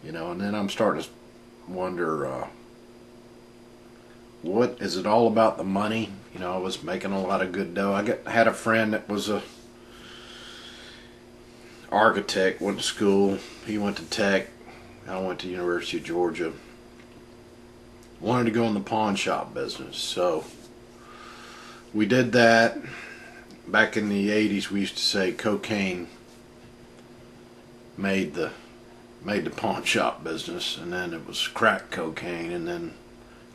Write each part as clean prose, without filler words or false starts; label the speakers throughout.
Speaker 1: And then I'm starting to wonder, what is it all about the money? I was making a lot of good dough. Had a friend that was a architect, went to school. He went to Tech. I went to University of Georgia. Wanted to go in the pawn shop business, so we did that. Back in the 80s, we used to say cocaine made the pawn shop business, and then it was crack cocaine, and then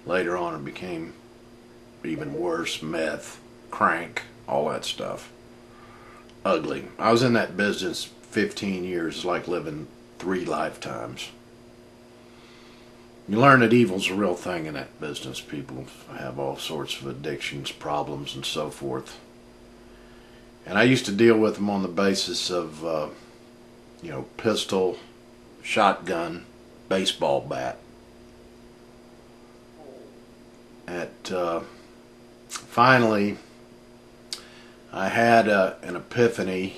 Speaker 1: later on it became even worse, meth, crank, all that stuff. Ugly. I was in that business 15 years. It's like living 3 lifetimes. You learn that evil's a real thing in that business. People have all sorts of addictions, problems, and so forth. And I used to deal with them on the basis of, pistol, shotgun, baseball bat. Finally, I had an epiphany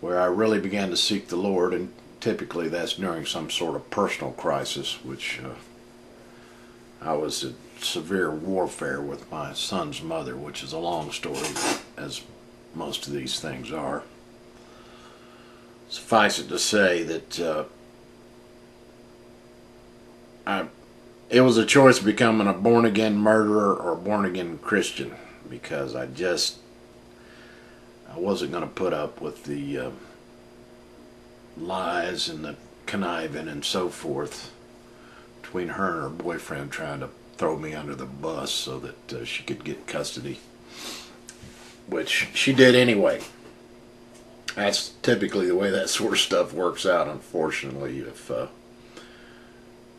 Speaker 1: where I really began to seek the Lord, and typically that's during some sort of personal crisis, which I was in severe warfare with my son's mother, which is a long story, as most of these things are. Suffice it to say that it was a choice of becoming a born-again murderer or a born-again Christian, because I wasn't going to put up with the lies and the conniving and so forth between her and her boyfriend, trying to throw me under the bus so that she could get custody, which she did anyway. That's typically the way that sort of stuff works out, unfortunately.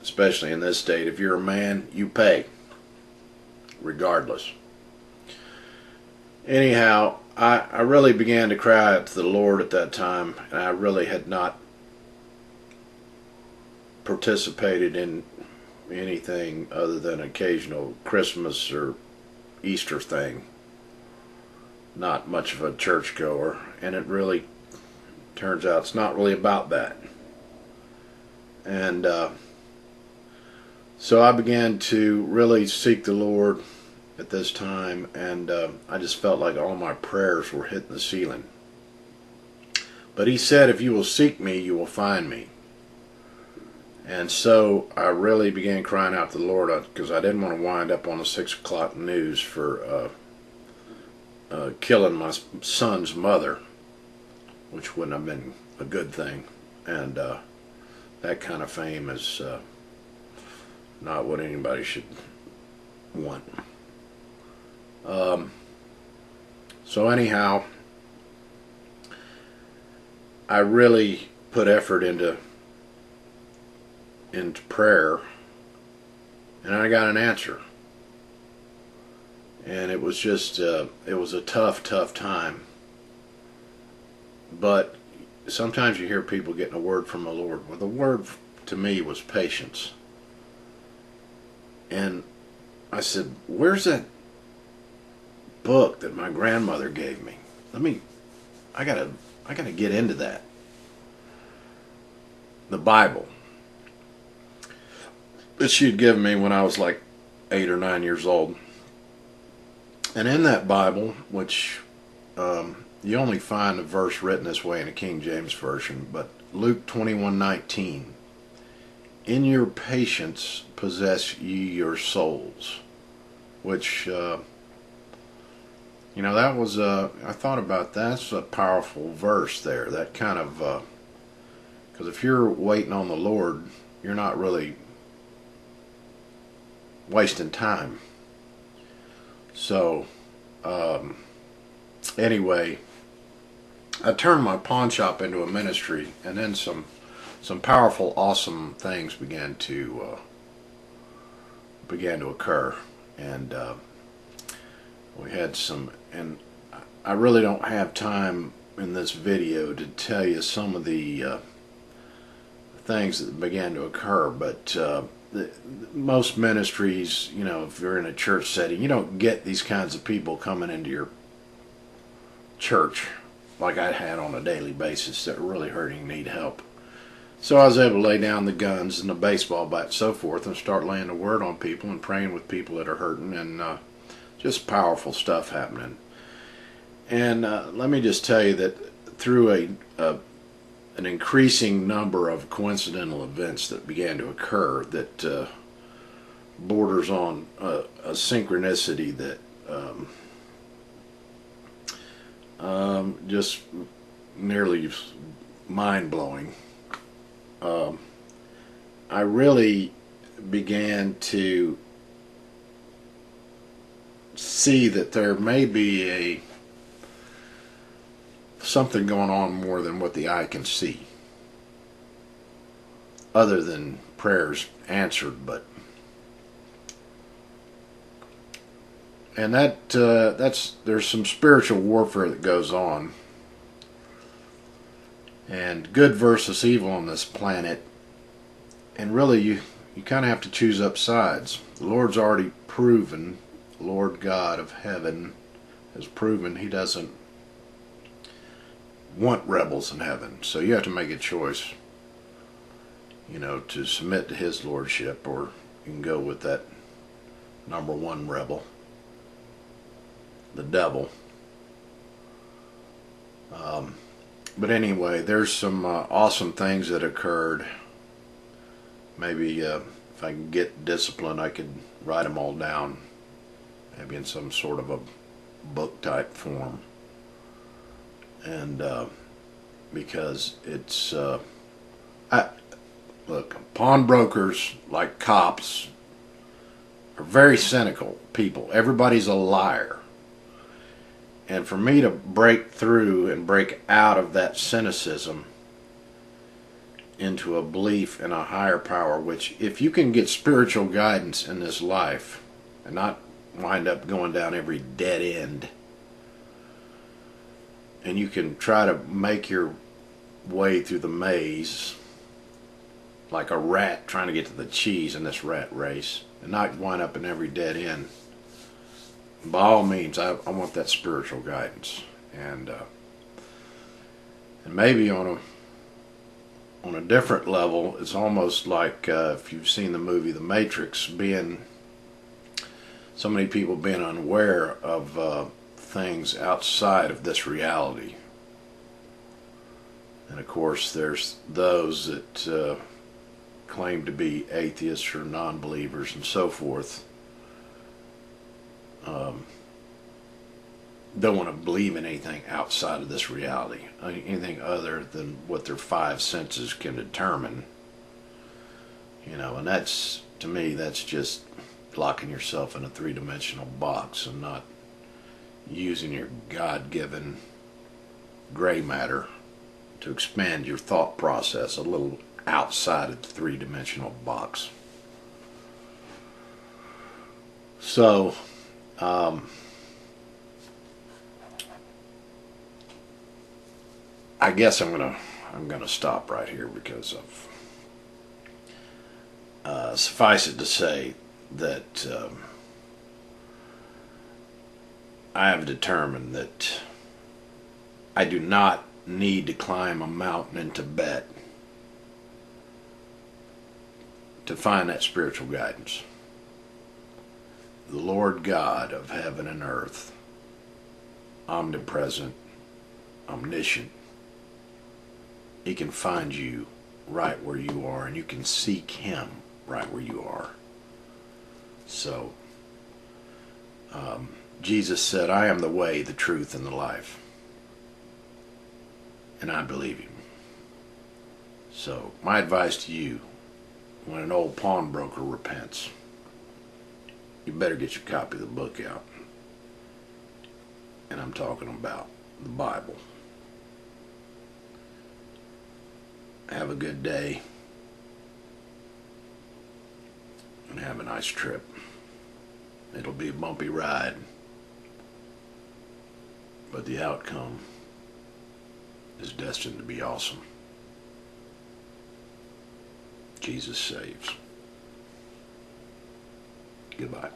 Speaker 1: Especially in this state, if you're a man, you pay, regardless. Anyhow, I really began to cry out to the Lord at that time, and I really had not participated in anything other than occasional Christmas or Easter thing. Not much of a churchgoer, and it really turns out it's not really about that. And so I began to really seek the Lord at this time, and I just felt like all my prayers were hitting the ceiling. But He said, if you will seek me, you will find me. And so I really began crying out to the Lord, because I didn't want to wind up on the 6 o'clock news for killing my son's mother, which wouldn't have been a good thing. And that kind of fame is not what anybody should want. So anyhow, I really put effort into prayer, and I got an answer. And it was just it was a tough time. But sometimes you hear people getting a word from the Lord. Well, the word to me was patience. And I said, where's that book that my grandmother gave me? I gotta get into that. The Bible that she had given me when I was like 8 or 9 years old. And in that Bible, which you only find a verse written this way in the King James Version, but Luke 21:19, in your patience possess ye your souls, which that was I thought about that. That's a powerful verse there. That kind of because if you're waiting on the Lord, you're not really wasting time. So anyway, I turned my pawn shop into a ministry, and then some powerful, awesome things began to occur, and we had some. And I really don't have time in this video to tell you some of the things that began to occur, but most ministries, if you're in a church setting, you don't get these kinds of people coming into your church like I had on a daily basis that are really hurting, need help. So I was able to lay down the guns and the baseball bat and so forth and start laying the word on people and praying with people that are hurting, and just powerful stuff happening. And let me just tell you that through an increasing number of coincidental events that began to occur that borders on a synchronicity that just nearly mind-blowing. I really began to see that there may be something going on more than what the eye can see, other than prayers answered. But and there's some spiritual warfare that goes on, and good versus evil on this planet, and really you kind of have to choose up sides. The Lord's already proven, the Lord God of heaven has proven He doesn't want rebels in heaven. So you have to make a choice, to submit to His lordship, or you can go with that number one rebel, the devil. But anyway, there's some awesome things that occurred. Maybe if I can get discipline, I could write them all down, maybe in some sort of a book type form. And because it's look, pawnbrokers, like cops, are very cynical people. Everybody's a liar. And for me to break through and break out of that cynicism into a belief in a higher power, which if you can get spiritual guidance in this life and not wind up going down every dead end, and you can try to make your way through the maze like a rat trying to get to the cheese in this rat race and not wind up in every dead end, by all means, I want that spiritual guidance. And maybe on a different level, it's almost like if you've seen the movie The Matrix, so many people being unaware of things outside of this reality. And of course there's those that claim to be atheists or non-believers and so forth, don't want to believe in anything outside of this reality, anything other than what their five senses can determine. And that's, to me, that's just locking yourself in a three-dimensional box and not using your God-given gray matter to expand your thought process a little outside of the three-dimensional box. So I guess I'm gonna stop right here because of suffice it to say that I have determined that I do not need to climb a mountain in Tibet to find that spiritual guidance. The Lord God of heaven and earth, omnipresent, omniscient, He can find you right where you are, and you can seek Him right where you are. So Jesus said, I am the way, the truth, and the life. And I believe Him. So my advice to you, when an old pawnbroker repents, you better get your copy of the book out. And I'm talking about the Bible. Have a good day. And have a nice trip. It'll be a bumpy ride. But the outcome is destined to be awesome. Jesus saves. Goodbye.